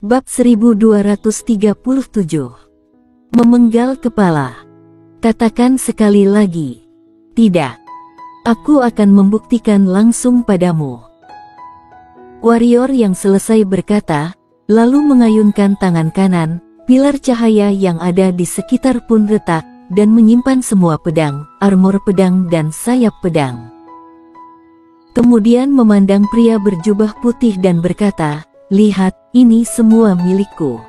Bab 1237. Memenggal kepala. Katakan sekali lagi. Tidak. Aku akan membuktikan langsung padamu. Warrior yang selesai berkata, lalu mengayunkan tangan kanan, pilar cahaya yang ada di sekitar pun retak, dan menyimpan semua pedang, armor pedang dan sayap pedang. Kemudian memandang pria berjubah putih dan berkata, lihat, ini semua milikku.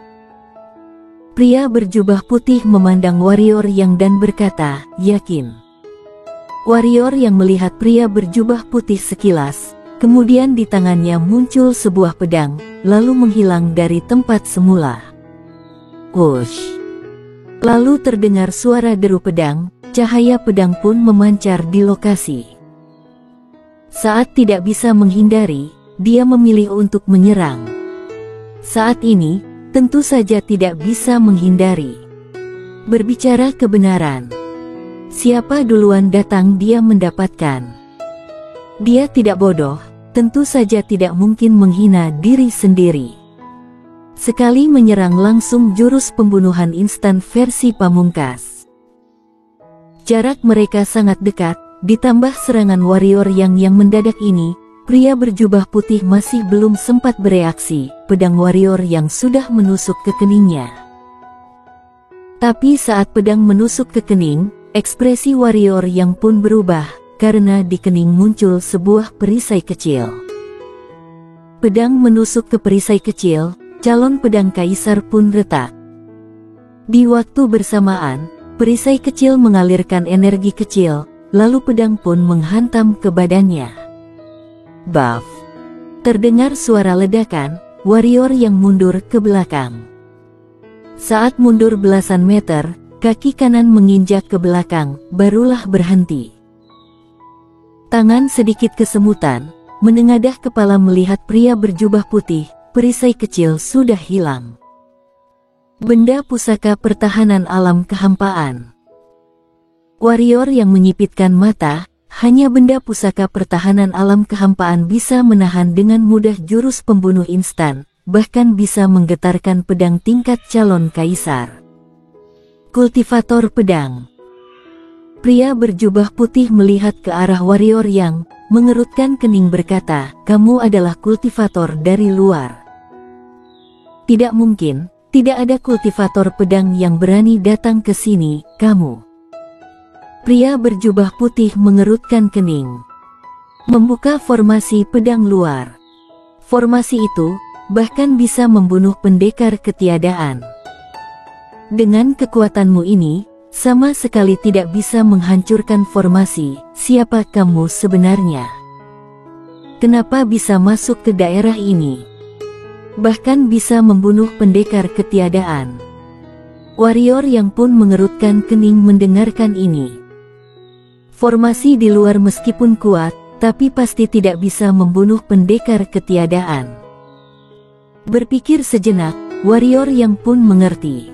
Pria berjubah putih memandang warrior yang dan berkata, yakin. Warrior yang melihat pria berjubah putih sekilas, kemudian di tangannya muncul sebuah pedang, lalu menghilang dari tempat semula. Wush! Lalu terdengar suara deru pedang, cahaya pedang pun memancar di lokasi. Saat tidak bisa menghindari, dia memilih untuk menyerang. Saat ini, tentu saja tidak bisa menghindari. Berbicara kebenaran. Siapa duluan datang dia mendapatkan. Dia tidak bodoh, tentu saja tidak mungkin menghina diri sendiri. Sekali menyerang langsung jurus pembunuhan instan versi pamungkas. Jarak mereka sangat dekat, ditambah serangan warrior yang mendadak ini, pria berjubah putih masih belum sempat bereaksi, pedang warrior yang sudah menusuk ke keningnya. Tapi saat pedang menusuk ke kening, ekspresi warrior yang pun berubah, karena di kening muncul sebuah perisai kecil. Pedang menusuk ke perisai kecil, calon pedang kaisar pun retak. Di waktu bersamaan, perisai kecil mengalirkan energi kecil, lalu pedang pun menghantam ke badannya. Baf! Terdengar suara ledakan, warrior yang mundur ke belakang. Saat mundur belasan meter, kaki kanan menginjak ke belakang, barulah berhenti. Tangan sedikit kesemutan, menengadah kepala melihat pria berjubah putih, perisai kecil sudah hilang. Benda pusaka pertahanan alam kehampaan. Warrior yang menyipitkan mata, hanya benda pusaka pertahanan alam kehampaan bisa menahan dengan mudah jurus pembunuh instan, bahkan bisa menggetarkan pedang tingkat calon kaisar. Kultivator pedang. Pria berjubah putih melihat ke arah warrior yang mengerutkan kening berkata, kamu adalah kultivator dari luar. Tidak mungkin, tidak ada kultivator pedang yang berani datang ke sini, kamu. Pria berjubah putih mengerutkan kening. Membuka formasi pedang luar. Formasi itu, bahkan bisa membunuh pendekar ketiadaan. Dengan kekuatanmu ini, sama sekali tidak bisa menghancurkan formasi, siapa kamu sebenarnya? Kenapa bisa masuk ke daerah ini? Bahkan bisa membunuh pendekar ketiadaan. Warrior yang pun mengerutkan kening mendengarkan ini. Formasi di luar meskipun kuat, tapi pasti tidak bisa membunuh pendekar ketiadaan. Berpikir sejenak, warrior yang pun mengerti.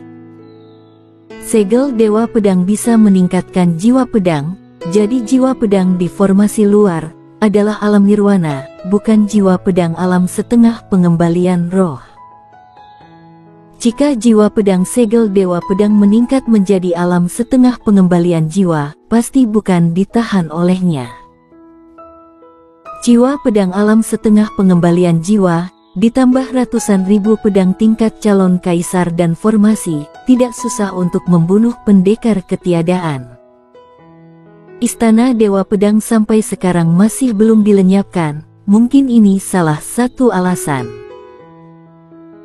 Segel Dewa Pedang bisa meningkatkan jiwa pedang, jadi jiwa pedang di formasi luar adalah alam nirwana, bukan jiwa pedang alam setengah pengembalian roh. Jika jiwa pedang segel Dewa Pedang meningkat menjadi alam setengah pengembalian jiwa, pasti bukan ditahan olehnya. Jiwa pedang alam setengah pengembalian jiwa, ditambah ratusan ribu pedang tingkat calon kaisar dan formasi, tidak susah untuk membunuh pendekar ketiadaan. Istana Dewa Pedang sampai sekarang masih belum dilenyapkan, mungkin ini salah satu alasan.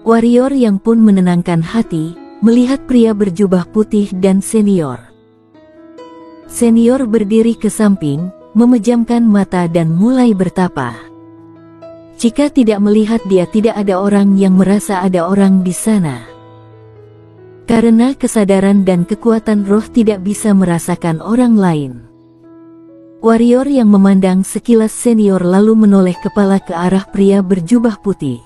Warrior yang pun menenangkan hati, melihat pria berjubah putih dan senior. Senior berdiri ke samping, memejamkan mata dan mulai bertapa. Jika tidak melihat dia tidak ada orang yang merasa ada orang di sana. Karena kesadaran dan kekuatan roh tidak bisa merasakan orang lain. Warrior yang memandang sekilas senior lalu menoleh kepala ke arah pria berjubah putih.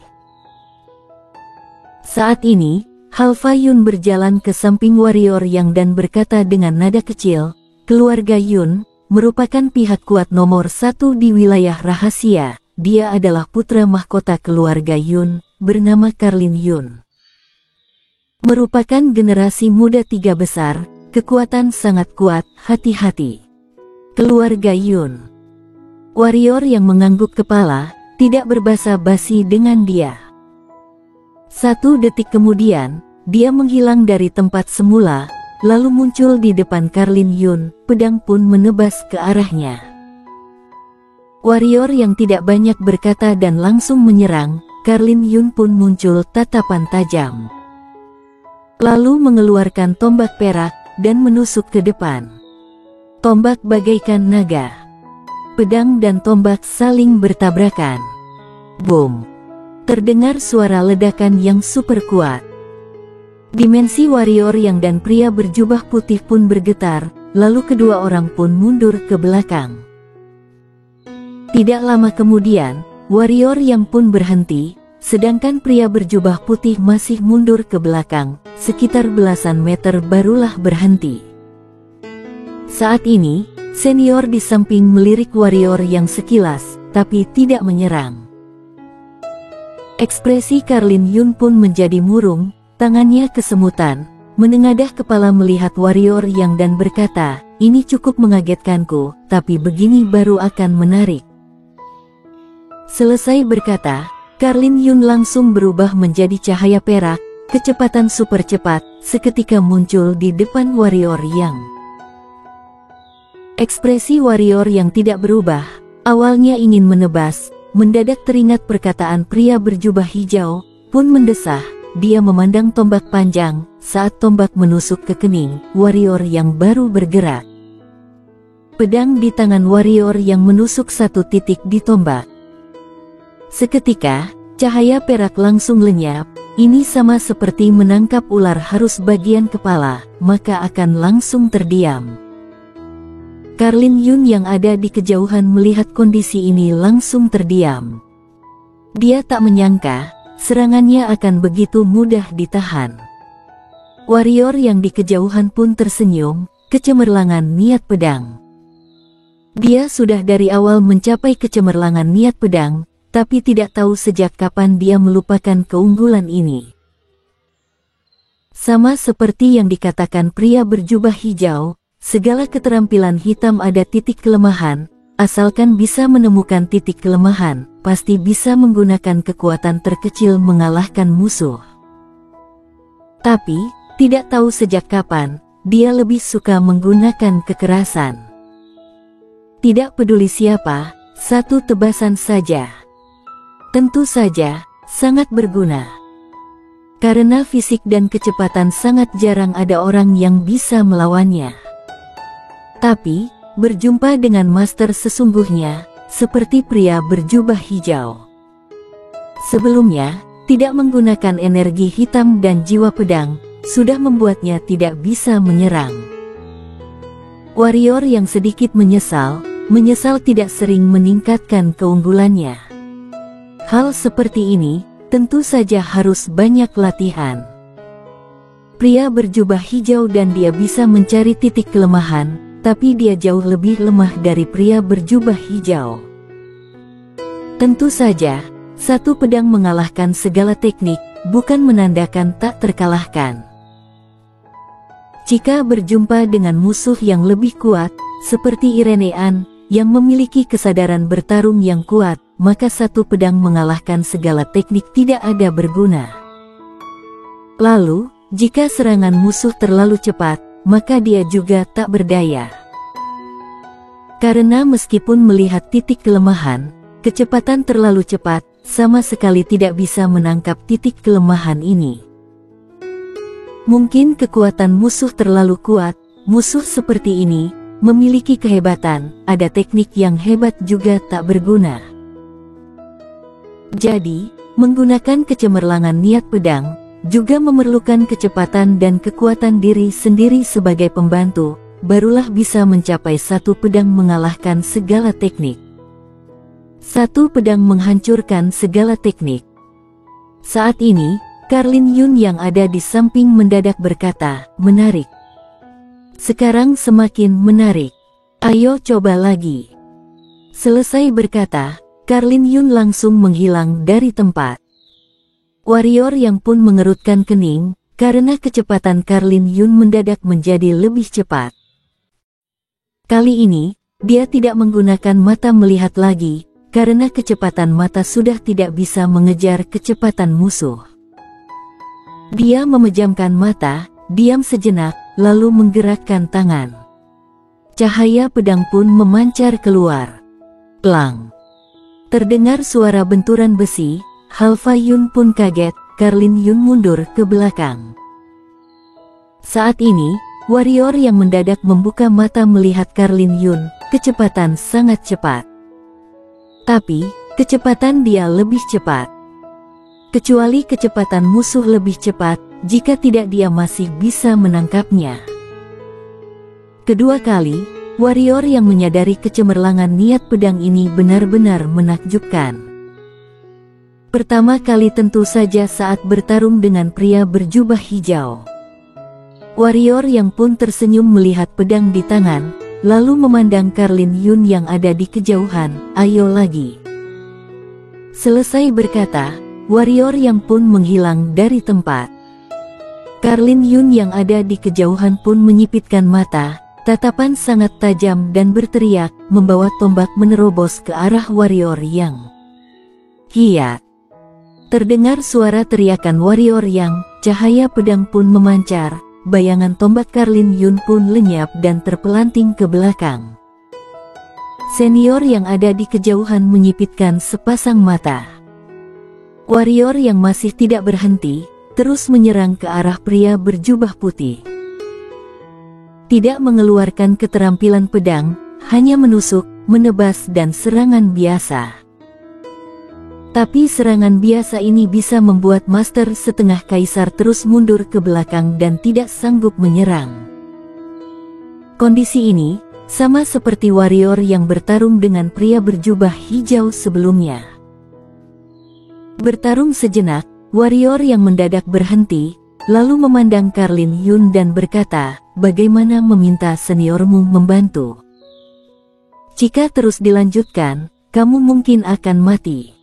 Saat ini, Halfa Yun berjalan ke samping warrior yang dan berkata dengan nada kecil, keluarga Yun merupakan pihak kuat nomor 1 di wilayah rahasia. Dia adalah putra mahkota keluarga Yun, bernama Carlin Yun. Merupakan generasi muda tiga besar, kekuatan sangat kuat, hati-hati. Keluarga Yun. Warrior yang mengangguk kepala, tidak berbasa-basi dengan dia. 1 detik kemudian, dia menghilang dari tempat semula, lalu muncul di depan Carlin Yun, pedang pun menebas ke arahnya. Warrior yang tidak banyak berkata dan langsung menyerang, Carlin Yun pun muncul tatapan tajam. Lalu mengeluarkan tombak perak, dan menusuk ke depan. Tombak bagaikan naga. Pedang dan tombak saling bertabrakan. Boom! Terdengar suara ledakan yang super kuat. Dimensi warrior yang dan pria berjubah putih pun bergetar, lalu kedua orang pun mundur ke belakang. Tidak lama kemudian, warrior yang pun berhenti, sedangkan pria berjubah putih masih mundur ke belakang, sekitar belasan meter barulah berhenti. Saat ini, senior di samping melirik warrior yang sekilas, tapi tidak menyerang. Ekspresi Carlin Yun pun menjadi murung, tangannya kesemutan, menengadah kepala melihat warrior yang dan berkata, "Ini cukup mengagetkanku, tapi begini baru akan menarik." Selesai berkata, Carlin Yun langsung berubah menjadi cahaya perak, kecepatan super cepat, seketika muncul di depan warrior yang. Ekspresi warrior yang tidak berubah, awalnya ingin menebas, mendadak teringat perkataan pria berjubah hijau, pun mendesah, dia memandang tombak panjang, saat tombak menusuk ke kening, warrior yang baru bergerak. Pedang di tangan warrior yang menusuk 1 titik di tombak. Seketika, cahaya perak langsung lenyap, ini sama seperti menangkap ular harus bagian kepala, maka akan langsung terdiam. Carlin Yun yang ada di kejauhan melihat kondisi ini langsung terdiam. Dia tak menyangka, serangannya akan begitu mudah ditahan. Warrior yang di kejauhan pun tersenyum, kecemerlangan niat pedang. Dia sudah dari awal mencapai kecemerlangan niat pedang, tapi tidak tahu sejak kapan dia melupakan keunggulan ini. Sama seperti yang dikatakan pria berjubah hijau, segala keterampilan hitam ada titik kelemahan, asalkan bisa menemukan titik kelemahan, pasti bisa menggunakan kekuatan terkecil mengalahkan musuh. Tapi, tidak tahu sejak kapan, dia lebih suka menggunakan kekerasan. Tidak peduli siapa, 1 tebasan saja. Tentu saja, sangat berguna. Karena fisik dan kecepatan sangat jarang ada orang yang bisa melawannya. Tapi, berjumpa dengan master sesungguhnya, seperti pria berjubah hijau. Sebelumnya, tidak menggunakan energi hitam dan jiwa pedang, sudah membuatnya tidak bisa menyerang. Warrior yang sedikit menyesal tidak sering meningkatkan keunggulannya. Hal seperti ini, tentu saja harus banyak latihan. Pria berjubah hijau dan dia bisa mencari titik kelemahan, tapi dia jauh lebih lemah dari pria berjubah hijau. Tentu saja, 1 pedang mengalahkan segala teknik, bukan menandakan tak terkalahkan. Jika berjumpa dengan musuh yang lebih kuat, seperti Irene An, yang memiliki kesadaran bertarung yang kuat, maka 1 pedang mengalahkan segala teknik tidak ada berguna. Lalu, jika serangan musuh terlalu cepat, maka dia juga tak berdaya. Karena meskipun melihat titik kelemahan, kecepatan terlalu cepat, sama sekali tidak bisa menangkap titik kelemahan ini. Mungkin kekuatan musuh terlalu kuat, musuh seperti ini, memiliki kehebatan, ada teknik yang hebat juga tak berguna. Jadi, menggunakan kecemerlangan niat pedang, juga memerlukan kecepatan dan kekuatan diri sendiri sebagai pembantu, barulah bisa mencapai 1 pedang mengalahkan segala teknik. 1 pedang menghancurkan segala teknik. Saat ini, Carlin Yun yang ada di samping mendadak berkata, "Menarik. Sekarang semakin menarik. Ayo coba lagi." Selesai berkata, Carlin Yun langsung menghilang dari tempat. Warrior yang pun mengerutkan kening, karena kecepatan Carlin Yun mendadak menjadi lebih cepat. Kali ini, dia tidak menggunakan mata melihat lagi, karena kecepatan mata sudah tidak bisa mengejar kecepatan musuh. Dia memejamkan mata, diam sejenak, lalu menggerakkan tangan. Cahaya pedang pun memancar keluar. Plang! Terdengar suara benturan besi, Halfa Yun pun kaget, Carlin Yun mundur ke belakang. Saat ini, warrior yang mendadak membuka mata melihat Carlin Yun, kecepatan sangat cepat. Tapi, kecepatan dia lebih cepat. Kecuali kecepatan musuh lebih cepat, jika tidak dia masih bisa menangkapnya. Kedua kali, warrior yang menyadari kecemerlangan niat pedang ini benar-benar menakjubkan. Pertama kali tentu saja saat bertarung dengan pria berjubah hijau. Warrior yang pun tersenyum melihat pedang di tangan, lalu memandang Carlin Yun yang ada di kejauhan, "Ayo lagi." Selesai berkata, warrior yang pun menghilang dari tempat. Carlin Yun yang ada di kejauhan pun menyipitkan mata, tatapan sangat tajam dan berteriak, membawa tombak menerobos ke arah warrior yang kiat. Terdengar suara teriakan warrior yang, cahaya pedang pun memancar, bayangan tombak Carlin Yun pun lenyap dan terpelanting ke belakang. Senior yang ada di kejauhan menyipitkan sepasang mata. Warrior yang masih tidak berhenti, terus menyerang ke arah pria berjubah putih. Tidak mengeluarkan keterampilan pedang, hanya menusuk, menebas dan serangan biasa. Tapi serangan biasa ini bisa membuat Master Setengah Kaisar terus mundur ke belakang dan tidak sanggup menyerang. Kondisi ini, sama seperti warrior yang bertarung dengan pria berjubah hijau sebelumnya. Bertarung sejenak, warrior yang mendadak berhenti, lalu memandang Carlin Yun dan berkata, "Bagaimana meminta seniormu membantu? Jika terus dilanjutkan, kamu mungkin akan mati.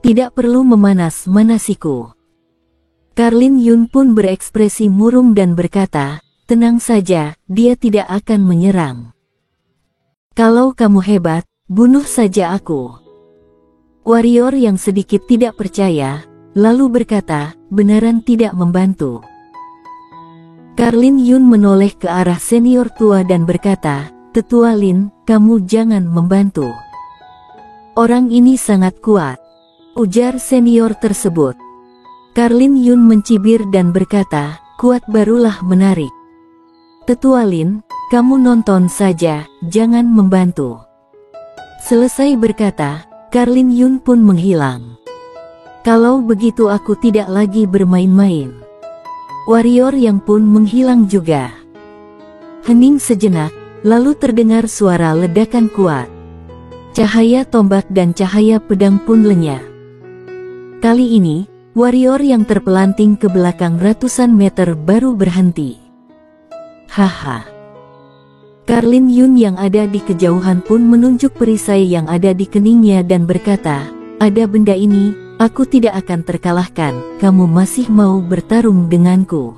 Tidak perlu memanas-manasiku." Carlin Yun pun berekspresi murung dan berkata, "Tenang saja, dia tidak akan menyerang. Kalau kamu hebat, bunuh saja aku." Warrior yang sedikit tidak percaya, lalu berkata, "Beneran tidak membantu?" Carlin Yun menoleh ke arah senior tua dan berkata, "Tetua Lin, kamu jangan membantu. Orang ini sangat kuat," ujar senior tersebut. Carlin Yun mencibir dan berkata, "Kuat barulah menarik. Tetua Lin, kamu nonton saja, jangan membantu." Selesai berkata, Carlin Yun pun menghilang. "Kalau begitu aku tidak lagi bermain-main." Warrior yang pun menghilang juga. Hening sejenak, lalu terdengar suara ledakan kuat. Cahaya tombak dan cahaya pedang pun lenyap. Kali ini, warrior yang terpelanting ke belakang ratusan meter baru berhenti. "Haha." Carlin Yun yang ada di kejauhan pun menunjuk perisai yang ada di keningnya dan berkata, "Ada benda ini, aku tidak akan terkalahkan, kamu masih mau bertarung denganku?"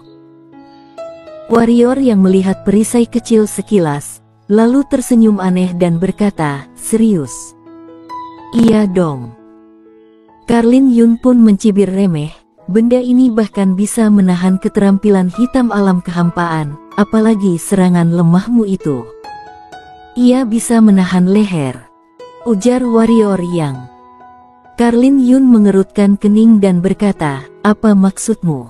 Warrior yang melihat perisai kecil sekilas, lalu tersenyum aneh dan berkata, "Serius?" "Iya dong." Carlin Yun pun mencibir remeh, benda ini bahkan bisa menahan keterampilan hitam alam kehampaan, apalagi serangan lemahmu itu. "Ia bisa menahan leher," ujar warrior yang. Carlin Yun mengerutkan kening dan berkata, "Apa maksudmu?"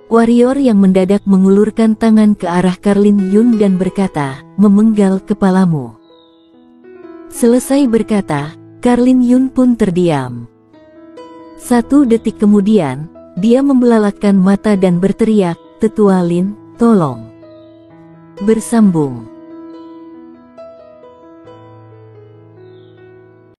Warrior yang mendadak mengulurkan tangan ke arah Carlin Yun dan berkata, "Memenggal kepalamu." Selesai berkata, Carlin Yun pun terdiam. 1 detik kemudian, dia membelalakan mata dan berteriak, "Tetua Lin, tolong." Bersambung.